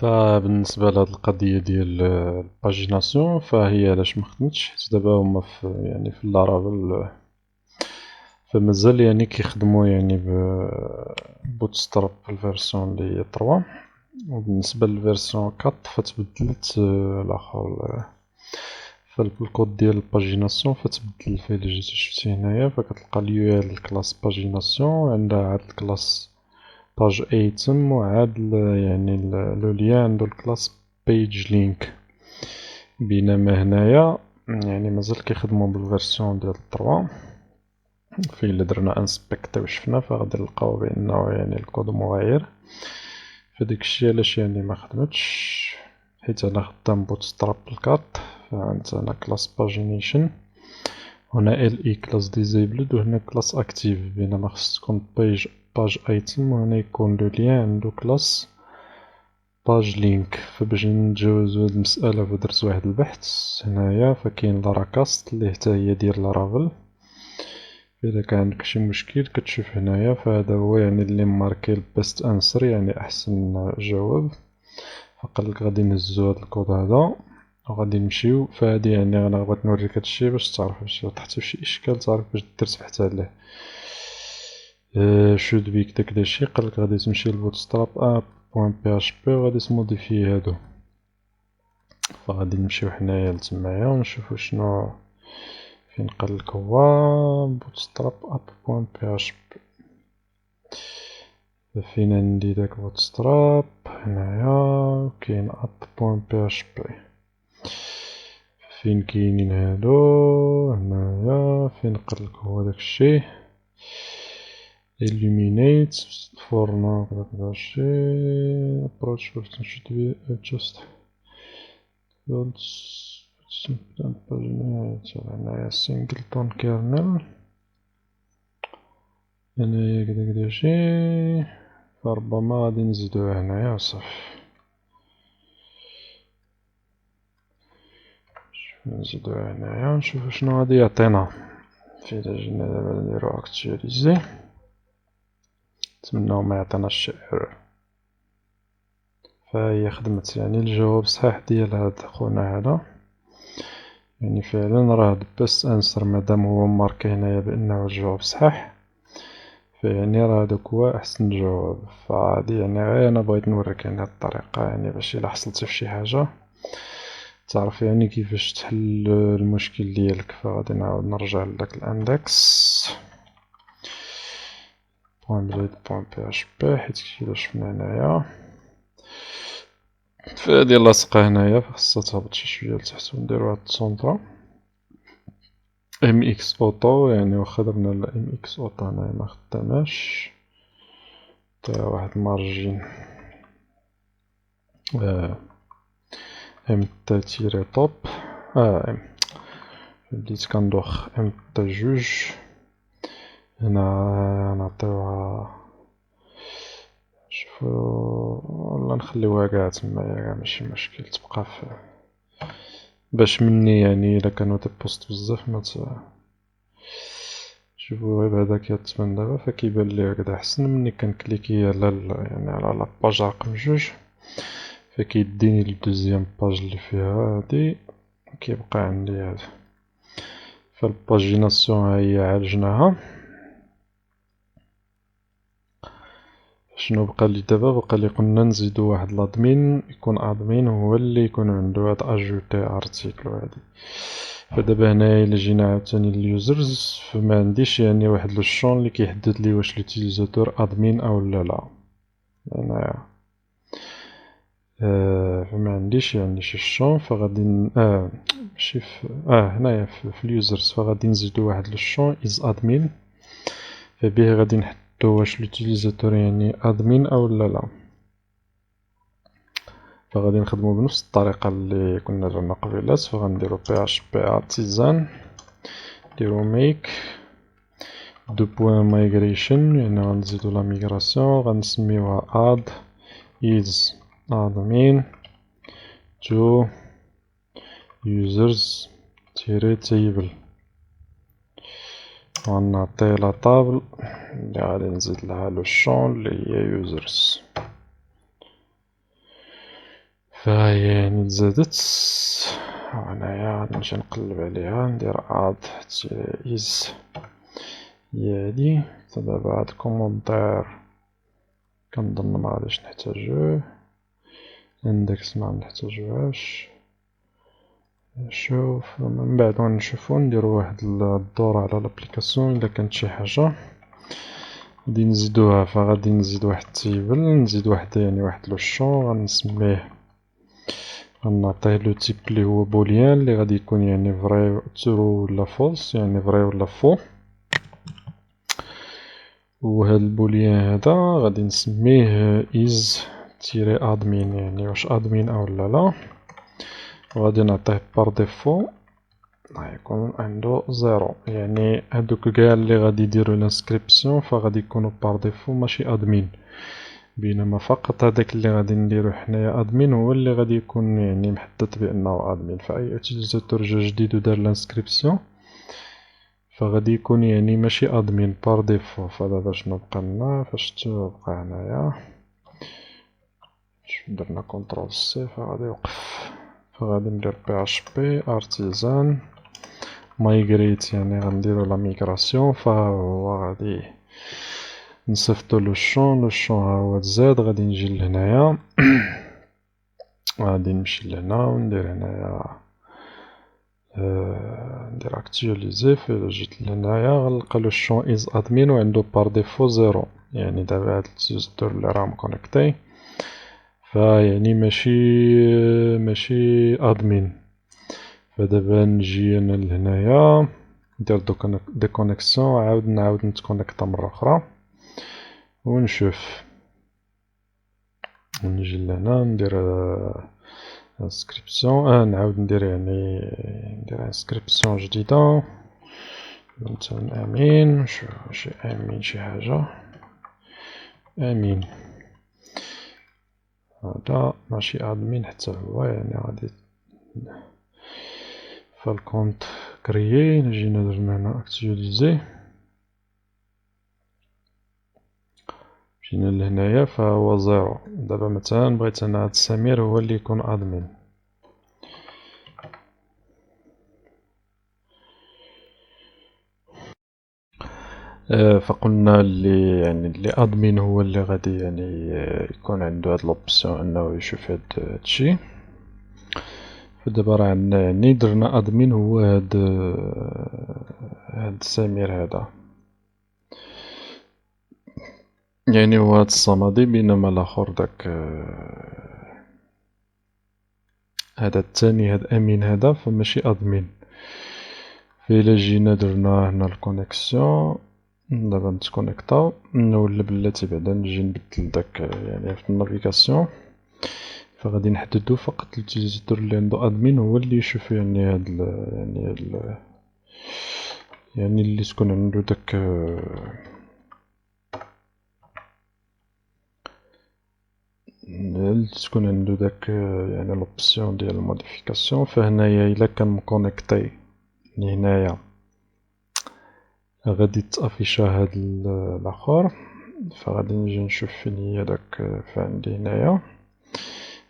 فبالنسبة لهاد القضية ديال الباجيناسيون فهي علاش مخدمتش حيت دابا هما في اللارافيل فمازال كيخدمو بوتستراب في الفيرسيون لي هي 3. وبالنسبة للفيرسيون 4 فتبدلت لاخر فالكود ديال الباجيناسيون فتبدل فيه اللي جيتي شفتي هنايا. فكتلقى اليو ال الكلاس باجيناسيون عندها عاد الكلاس باج ايتم وعاد لو ليان عندو الكلاس بيج لينك. بينما هنايا مازال كيخدمو بالفيرسيون ديال 3. في إلا درنا انسبكت وشفنا فغادي نلقاو بأنه الكود مغاير. فداكشي علاش مخدمتش حيت أنا خدام بوتستراب بالكات. فعندنا كلاس باجينيشن هنا ال اي كلاس ديزيبلد وهنا كلاس اكتيف بينما خص تكون باج ايتم وهنا يكون لو ليان عندو كلاس باج لينك. فباش نتجاوزو هاد المسألة فدرت واحد البحث هنايا فكاين لاراكاست اللي حتى هي ديال لارافيل. إذا كان عندك شي مشكل كتشوف هنايا فهذا هو اللي ماركي البيست انسر احسن جواب. فقالك غادي نهزو هاد الكود هذا وغادي نمشيو فهادي انا بغيت نوريك هادشي باش تعرف باش تحت فشي اشكال تعرف باش دير تبحث عليه. شود بيك داك داشي قالك غادي تمشي لبوتستراب اب بوان بي اش بي وغادي تموديفي هادو. فغادي نمشيو حنايا لتمايا ونشوفو شنو فين قالك هو بوتستراب اب بوان بي اش بي. فين عندي داك بوتستراب هنايا كاين اب بوان بي اش بي. فين كاينين هادو هنايا فين قالك هو داكشي illuminate for now داكشي approach person should be just هنايا singleton kernel هنايا داكشي. فربما غادي نزيدوه هنايا وصافي. نزيدوه هنايا ونشوفو شنو غادي يعطينا. فإلا جينا دابا نديرو اكتواليزي نتمناو ميعطيناش شي ايرور. فهي خدمت الجواب صحيح ديال هاد خونا هذا فعلا راه بيست انسر مادام هو ماركي هنايا بأنه الجواب صحيح راه هداك هو احسن جواب. فهادي غير انا بغيت نوريك هاد الطريقة باش الا حصلتي فشي حاجة تعرف كيفاش تحل المشكل ديالك. فغادي نعاود نرجع لداك الاندكس بوان بزيد بوان بي اش بي حيت كيلا شفنا هنايا فهادي لاصقة هنايا فخصها تهبط شي شوية لتحت ونديرو هاد السونطرة ام اكس اوتو واخا درنا ام اكس اوتو هنايا مخداماش نعطيها واحد المارجين ام تا تيري توب بديت كندوخ ام تا جوج هنا نعطيوها شوفو ولا نخليوها قاع تمايا ماشي مشكل تبقى باش مني الا كانو تيبوست بزاف شوفو غير بهذا كيتبان دابا فكيبان لي هكذا احسن مني كنكليكي على على لاباج رقم جوج فكيديني للدوزيام باج اللي فيها هادي كيبقى عندي هذا. فالباجيناسيون هي عالجناها. شنو بقى لي دابا؟ بقى لي قلنا نزيدو واحد لادمين يكون ادمين هو اللي يكون عندو هاد اجوتي ارتيكل هادي. فدابا هنايا الا جينا عاوتاني لليوزرز فما عنديش واحد لو شون اللي كيحدد لي واش لوتيليزاتور ادمين او لا. هنايا فما عنديش شي شون فغادي ماشي هنايا في اليوزرز فغادي نزيدو واحد لو شون از ادمين فبيه غادي نحددو واش لوتيليزاتور ادمين او لا. فغادي نخدمو بنفس الطريقة اللي كنا درنا قبيلات. فغنديرو بي اش بي ارتيزان نديرو ميك دو بوان مايغريشن غنزيدو لا ميغراسيون غنسميوها اد is admin to users table غنعطيه لا طابل اللي غادي نزيد لها لو شون اللي هي users. فهي تزادت، وهنايا غادي نمشي نقلب عليها ندير اد تيري از هي هادي. دابا هاد الكومونتير كنظن مغاديش نحتاجوه، اندكس منحتاجوهاش. شوف من بعد غنشوفو نديرو واحد الدور على لابليكاسيون الا كانت شي حاجة غادي نزيدوها. فغادي نزيد واحد التيبل، نزيد واحد واحد لو شون غنسميه، غنعطيه لو تيب لي هو بوليان لي غادي يكون فري ترو ولا فولس، فري ولا فو. وهاد البوليان هذا غادي نسميه is تيري admin، واش admin او لا. وغادي نعطيه بار ديفو غيكون عندو زيرو، هادوك كاع اللي غادي يديرو لانسكريبسيون فغادي يكونو بار ديفو ماشي ادمين، بينما فقط هداك اللي غادي نديرو حنايا ادمين هو اللي غادي يكون محدد بانه ادمين. فاي اوتيليزاتور جا جديد ودار لانسكريبسيون فغادي يكون ماشي ادمين بار ديفو. فدابا شنو بقى لنا؟ فاش بقى هنايا درنا كونترول سي فغادي يوقف. فغادي ندير PHP artisan migrate، غنديرو لا ميغراسيون. فهو غادي نصيفطو لو شون ها هو زاد. غادي نجي لهنايا غادي نمشي لهنا وندير هنايا ندير اكتواليزي. فإلا جيت لهنايا غنلقى لو شون از ادمين وعندو بار ديفو زيرو، دابا هاد اليوزر اللي راه مكونيكتي ماشي ادمين. فدابا نجي انا لهنايا ندير ديكونيكسيون وعاود نعاود نتكونيكتا مرة أخرى ونشوف. نجي لهنا ندير انسكريبسيون، نعاود ندير ندير انسكريبسيون جديدة مثلا امين. شي امين شي حاجة امين، هذا ماشي ادمين حتى هو، غادي فالكونت كريي. جينا درنا هنا اكتواليزي، جينا لهنايا فهو زيرو. دابا مثلا بغيت انا هاد سمير هو اللي يكون ادمين، فقلنا اللي ادمين هو اللي غادي يكون عنده هاد لوبسيون انه يشوف هادشي. فدابا راه عندنا درنا ادمين هو هاد سمير هذا، هو هاد الصمدي، بينما الاخر داك هذا الثاني هاد امين هذا فماشي ادمين. فإلا جينا درنا هنا الكونيكسيون دابا نتكونيكطاو نولي بلاتي بعدا نجي نبدل داك في النافيغاسيون. فغادي نحددو فقط الوتيليزاتور اللي عندو ادمين هو اللي يشوف هاد اللي تكون عندو داك تكون عندو داك لوبسيون ديال الموديفيكاسيون. فهنايا الا كان مكونيكتي هنايا غادي تافيشا هاد الاخر. فغادي نجي نشوف فين هي داك فعندي هنايا.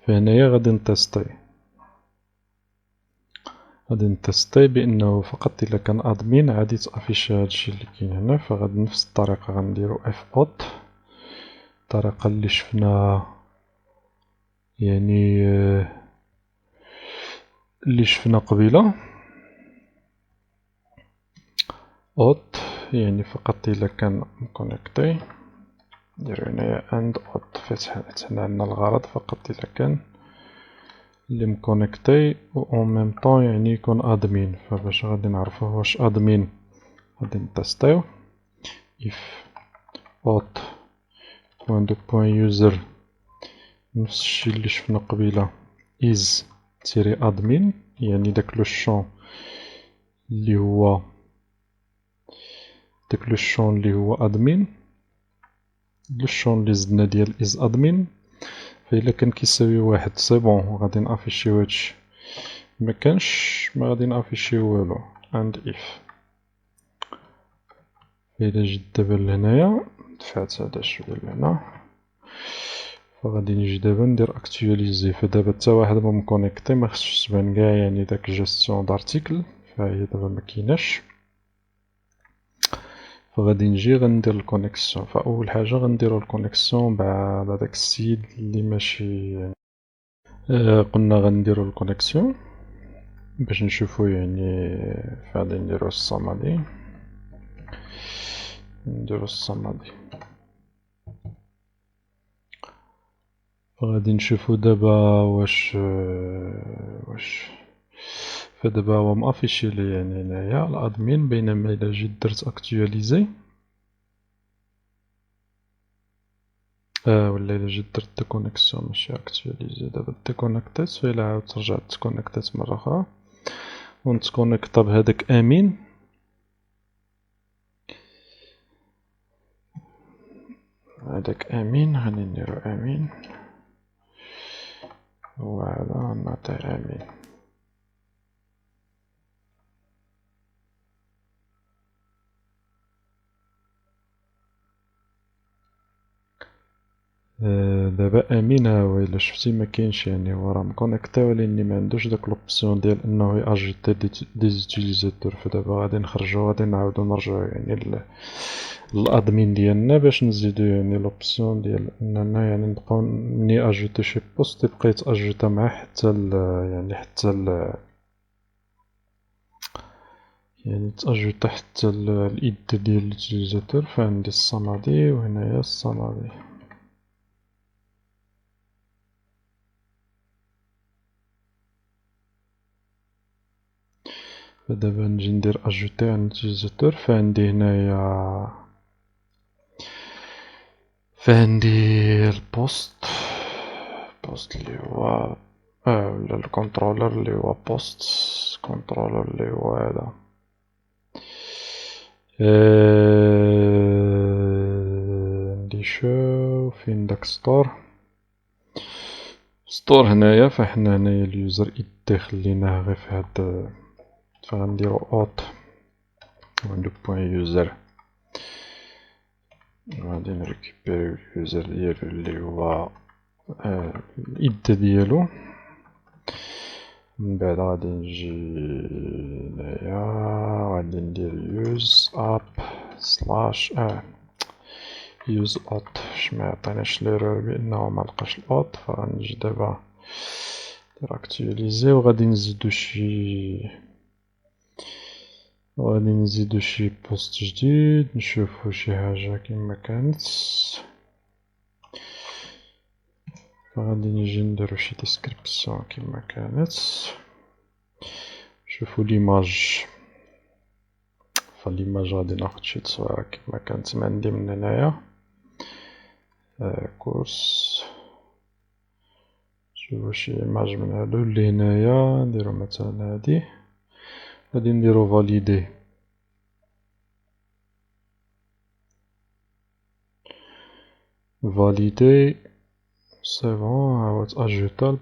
فهنايا غادي نتستي بانه فقط الا كان ادمين غادي تافيشا هادشي اللي كاين هنا. فغادي نفس الطريقه غنديرو اف اوت الطريقه اللي شفنا اللي شفنا قبيله. اوت فقط الا كان مكونيكتي، نديرو هنايا اند اوت. فتحنا عندنا الغرض فقط الا كان اللي مكونيكتي و اون ميم طون يكون ادمين. فباش غادي نعرفوه واش ادمين غادي نتستيو if out point user نفس الشي اللي شفنا قبيله is تيري admin، داك لو شون اللي هو admin. لو شون اللي زدنا ديال is admin فإلا كان كيساوي واحد سي بون غادي نافيشيو هادشي، مكانش ما غادي نافيشيو والو. and if إلا جيت دابا لهنايا دفعت هدا شويا لهنا فغادي نجي دابا ندير اكتواليزي. فدابا حتى واحد ما مكونيكتي، ما خصش تبان كاع يعني داك جيستيون دارتيكل، فهي دابا مكيناش. فغادي نجي غندير الكونيكسيون. فاول حاجه غنديرو الكونيكسيون مع داك السيد اللي ماشي قلنا غنديرو الكونيكسيون باش نشوفو يعني. فغادي نديرو الصمدي، نديرو الصمدي. فغادي نشوفو دابا واش فدابا هو مافيشي لي يعني هنايا الادمين، بينما الا جيت درت اكتواليزي ولا الا جيت درت ديكونيكسيون ماشي اكتواليزي. دابا ديكونيكتيت، وإلا عاودت رجعت تكونيكتيت مرة أخرى ونتكونيكطا بهداك أمين. هداك أمين غادي نديرو أمين، وهذا نعطيه أمين. دابا أمين هاهو إلا شفتي مكاينش، يعني هو راه مكونيكطي ولكن معندوش داك لوبسيون ديال أنه يأجيتي دي زوتيليزاتور. فدابا غادي نخرجو، غادي نعاودو نرجعو يعني للأدمين ديالنا باش نزيدو يعني لوبسيون ديال أننا يعني نبقاو مني أجيتي شي بوست يبقى يتأجيتا معاه حتى يعني تأجيتا حتى الإيد ديال لوتيليزاتور. فعندي الصمدي وهنايا الصمدي. فدابا نجي ندير أجوتي عن لوتيليزاتور. فعندي هنايا البوست، اللي هو ولا الكونترولر اللي هو بوست كونترولر اللي هو هذا. عندي شو فين داك ستور هنايا. فحنا هنايا اليوزر ايدي خليناه غير في هاد. فغنديرو اوت وندو بوين يوزر، غادي نريكيبيريو اليوزر ديالو اللي هو الإيد ديالو. من بعد غادي نجي هنايا غادي ندير يوز اب سلاش يوز اوت. باش ميعطيناش ليرور بأنه ملقاش الاوت. فغنجي دابا ندير اكتواليزي وغادي نزيدو شي بوست جديد، نشوفو شي حاجة كيما كانت. فغادي نجي نديرو شي ديسكريبسيون كيما كانت. شوفو ليماج. فاليماج غادي ناخد شي تصويرة كيما كانت عندي من هنايا. كورس، شوفو شي ايماج من هادو اللي هنايا. نديرو مثلا هادي، غادي نديرو فاليدي. سي بون، هاهو تأجوتا.